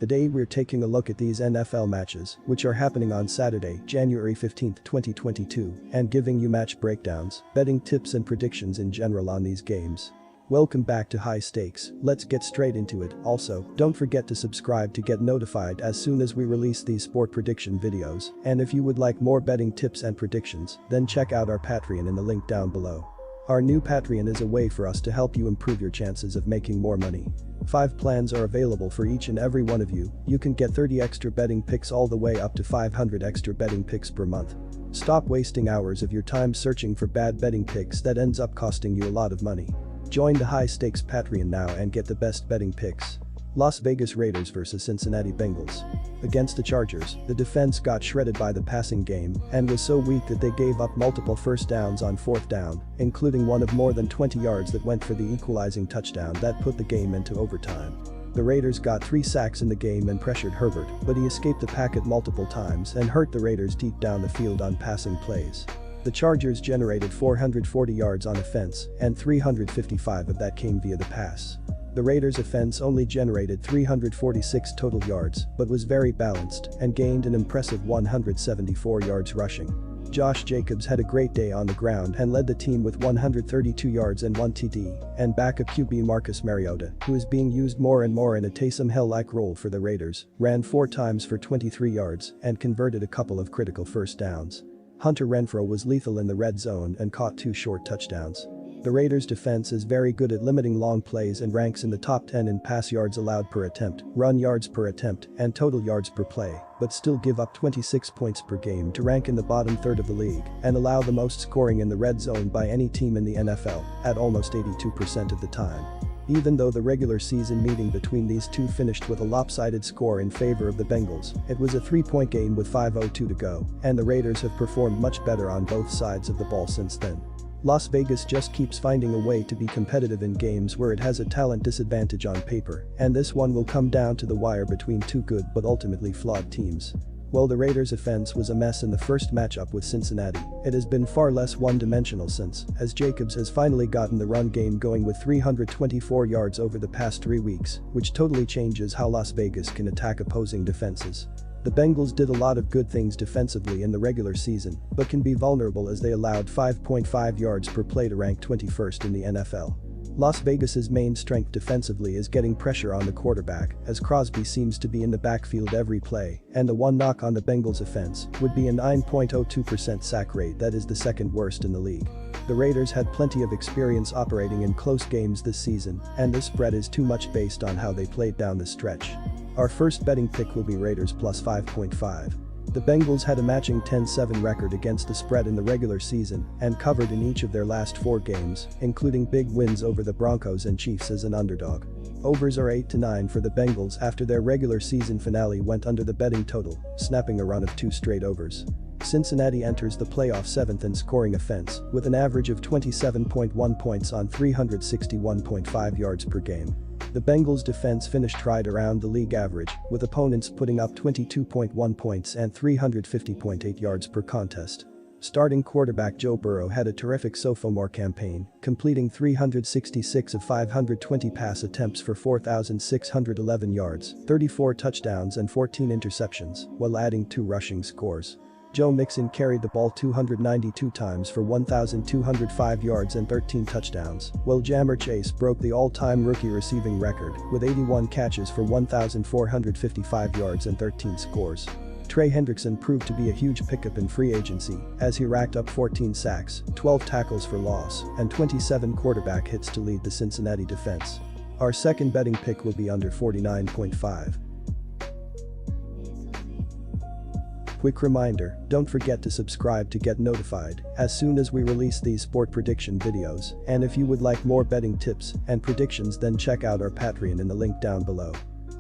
Today we're taking a look at these NFL matches, which are happening on Saturday, January 15, 2022, and giving you match breakdowns, betting tips and predictions in general on these games. Welcome back to High Stakes, let's get straight into it. Also, don't forget to subscribe to get notified as soon as we release these sport prediction videos, and if you would like more betting tips and predictions, then check out our Patreon in the link down below. Our new Patreon is a way for us to help you improve your chances of making more money. 5 plans are available for each and every one of you. You can get 30 extra betting picks all the way up to 500 extra betting picks per month. Stop wasting hours of your time searching for bad betting picks that ends up costing you a lot of money. Join the High Stakes Patreon now and get the best betting picks. Las Vegas Raiders vs Cincinnati Bengals. Against the Chargers, the defense got shredded by the passing game and was so weak that they gave up multiple first downs on 4th down, including one of more than 20 yards that went for the equalizing touchdown that put the game into overtime. The Raiders got 3 sacks in the game and pressured Herbert, but he escaped the packet multiple times and hurt the Raiders deep down the field on passing plays. The Chargers generated 440 yards on offense, and 355 of that came via the pass. The Raiders' offense only generated 346 total yards, but was very balanced and gained an impressive 174 yards rushing. Josh Jacobs had a great day on the ground and led the team with 132 yards and 1 TD, and backup QB Marcus Mariota, who is being used more and more in a Taysom Hill-like role for the Raiders, ran 4 times for 23 yards and converted a couple of critical first downs. Hunter Renfrow was lethal in the red zone and caught 2 short touchdowns. The Raiders' defense is very good at limiting long plays and ranks in the top 10 in pass yards allowed per attempt, run yards per attempt, and total yards per play, but still give up 26 points per game to rank in the bottom third of the league and allow the most scoring in the red zone by any team in the NFL, at almost 82% of the time. Even though the regular season meeting between these two finished with a lopsided score in favor of the Bengals, it was a 3-point game with 5:02 to go, and the Raiders have performed much better on both sides of the ball since then. Las Vegas just keeps finding a way to be competitive in games where it has a talent disadvantage on paper, and this one will come down to the wire between two good but ultimately flawed teams. While the Raiders' offense was a mess in the first matchup with Cincinnati, it has been far less one-dimensional since, as Jacobs has finally gotten the run game going with 324 yards over the past 3 weeks, which totally changes how Las Vegas can attack opposing defenses. The Bengals did a lot of good things defensively in the regular season, but can be vulnerable as they allowed 5.5 yards per play to rank 21st in the NFL. Las Vegas's main strength defensively is getting pressure on the quarterback, as Crosby seems to be in the backfield every play, and the one knock on the Bengals' offense would be a 9.02% sack rate that is the second worst in the league. The Raiders had plenty of experience operating in close games this season, and this spread is too much based on how they played down the stretch. Our first betting pick will be Raiders plus 5.5. The Bengals had a matching 10-7 record against the spread in the regular season and covered in each of their last 4 games, including big wins over the Broncos and Chiefs as an underdog. Overs are 8-9 for the Bengals after their regular season finale went under the betting total, snapping a run of 2 straight overs. Cincinnati enters the playoff 7th in scoring offense, with an average of 27.1 points on 361.5 yards per game. The Bengals' defense finished right around the league average, with opponents putting up 22.1 points and 350.8 yards per contest. Starting quarterback Joe Burrow had a terrific sophomore campaign, completing 366 of 520 pass attempts for 4,611 yards, 34 touchdowns and 14 interceptions, while adding 2 rushing scores. Joe Mixon carried the ball 292 times for 1,205 yards and 13 touchdowns, while Jamar Chase broke the all-time rookie receiving record with 81 catches for 1,455 yards and 13 scores. Trey Hendrickson proved to be a huge pickup in free agency, as he racked up 14 sacks, 12 tackles for loss, and 27 quarterback hits to lead the Cincinnati defense. Our second betting pick will be under 49.5. Quick reminder, don't forget to subscribe to get notified as soon as we release these sport prediction videos, and if you would like more betting tips and predictions, then check out our Patreon in the link down below.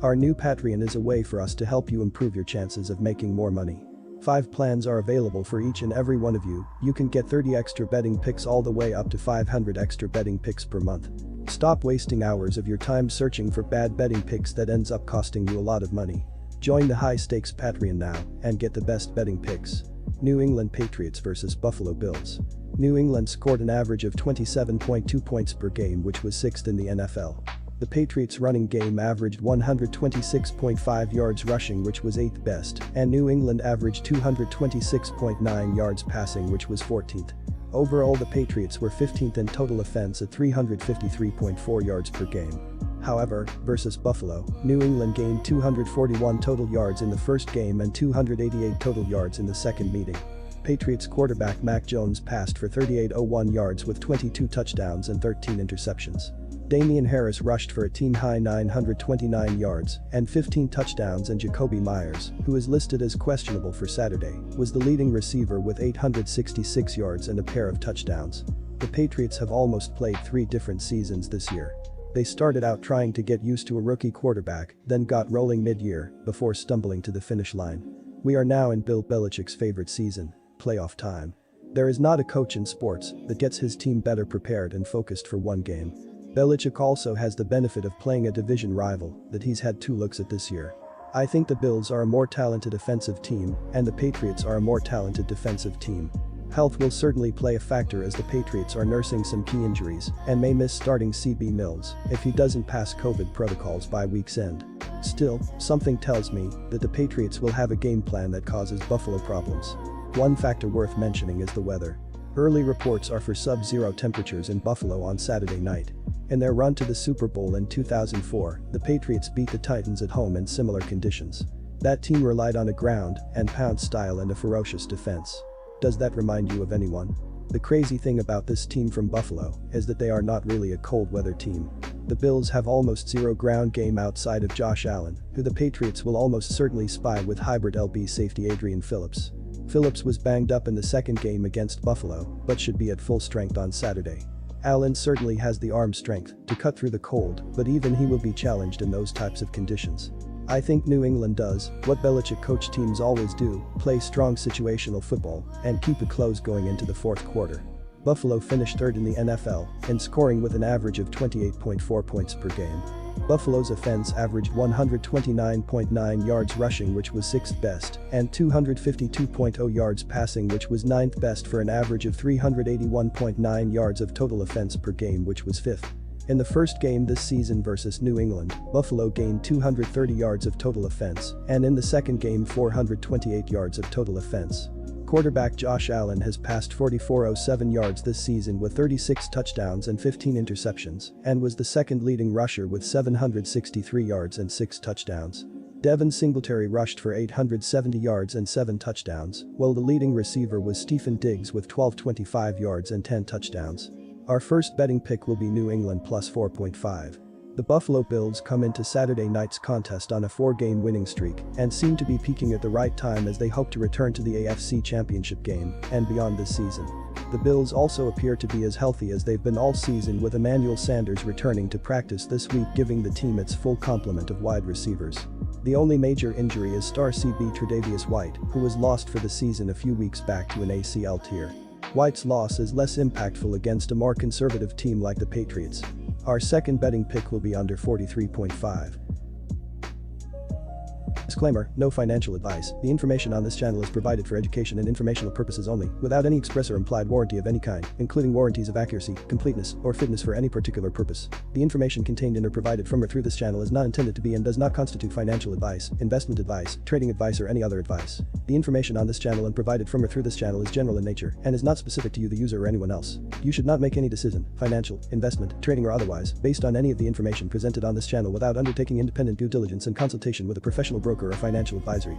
Our new Patreon is a way for us to help you improve your chances of making more money. 5 plans are available for each and every one of you. You can get 30 extra betting picks all the way up to 500 extra betting picks per month. Stop wasting hours of your time searching for bad betting picks that ends up costing you a lot of money. Join the High Stakes Patreon now and get the best betting picks. New England Patriots vs Buffalo Bills. New England scored an average of 27.2 points per game, which was 6th in the NFL. The Patriots' running game averaged 126.5 yards rushing, which was 8th best, and New England averaged 226.9 yards passing, which was 14th. Overall, the Patriots were 15th in total offense at 353.4 yards per game. However, versus Buffalo, New England gained 241 total yards in the first game and 288 total yards in the second meeting. Patriots quarterback Mac Jones passed for 3,801 yards with 22 touchdowns and 13 interceptions. Damian Harris rushed for a team-high 929 yards and 15 touchdowns, and Jacoby Myers, who is listed as questionable for Saturday, was the leading receiver with 866 yards and a pair of touchdowns. The Patriots have almost played 3 different seasons this year. They started out trying to get used to a rookie quarterback, then got rolling mid-year, before stumbling to the finish line. We are now in Bill Belichick's favorite season, playoff time. There is not a coach in sports that gets his team better prepared and focused for one game. Belichick also has the benefit of playing a division rival that he's had 2 looks at this year. I think the Bills are a more talented offensive team, and the Patriots are a more talented defensive team. Health will certainly play a factor, as the Patriots are nursing some key injuries and may miss starting CB Mills if he doesn't pass COVID protocols by week's end. Still, something tells me that the Patriots will have a game plan that causes Buffalo problems. One factor worth mentioning is the weather. Early reports are for sub-zero temperatures in Buffalo on Saturday night. In their run to the Super Bowl in 2004, the Patriots beat the Titans at home in similar conditions. That team relied on a ground and pound style and a ferocious defense. Does that remind you of anyone? The crazy thing about this team from Buffalo is that they are not really a cold weather team. The Bills have almost zero ground game outside of Josh Allen, who the Patriots will almost certainly spy with hybrid LB safety Adrian Phillips. Phillips was banged up in the second game against Buffalo, but should be at full strength on Saturday. Allen certainly has the arm strength to cut through the cold, but even he will be challenged in those types of conditions. I think New England does what Belichick coach teams always do: play strong situational football and keep it close going into the fourth quarter. Buffalo finished 3rd in the NFL in scoring with an average of 28.4 points per game. Buffalo's offense averaged 129.9 yards rushing, which was 6th best, and 252.0 yards passing, which was 9th best, for an average of 381.9 yards of total offense per game, which was 5th. In the first game this season versus New England, Buffalo gained 230 yards of total offense, and in the second game 428 yards of total offense. Quarterback Josh Allen has passed 4,407 yards this season with 36 touchdowns and 15 interceptions, and was the second leading rusher with 763 yards and 6 touchdowns. Devin Singletary rushed for 870 yards and 7 touchdowns, while the leading receiver was Stephen Diggs with 1,225 yards and 10 touchdowns. Our first betting pick will be New England plus 4.5. The Buffalo Bills come into Saturday night's contest on a 4-game winning streak and seem to be peaking at the right time as they hope to return to the AFC Championship game and beyond this season. The Bills also appear to be as healthy as they've been all season, with Emmanuel Sanders returning to practice this week, giving the team its full complement of wide receivers. The only major injury is star CB Tre'Davious White, who was lost for the season a few weeks back to an ACL tear. White's loss is less impactful against a more conservative team like the Patriots. Our second betting pick will be under 43.5. Disclaimer: no financial advice. The information on this channel is provided for education and informational purposes only, without any express or implied warranty of any kind, including warranties of accuracy, completeness, or fitness for any particular purpose. The information contained in or provided from or through this channel is not intended to be and does not constitute financial advice, investment advice, trading advice, or any other advice. The information on this channel and provided from or through this channel is general in nature and is not specific to you, the user, or anyone else. You should not make any decision, financial, investment, trading, or otherwise, based on any of the information presented on this channel without undertaking independent due diligence and consultation with a professional broker or financial advisory.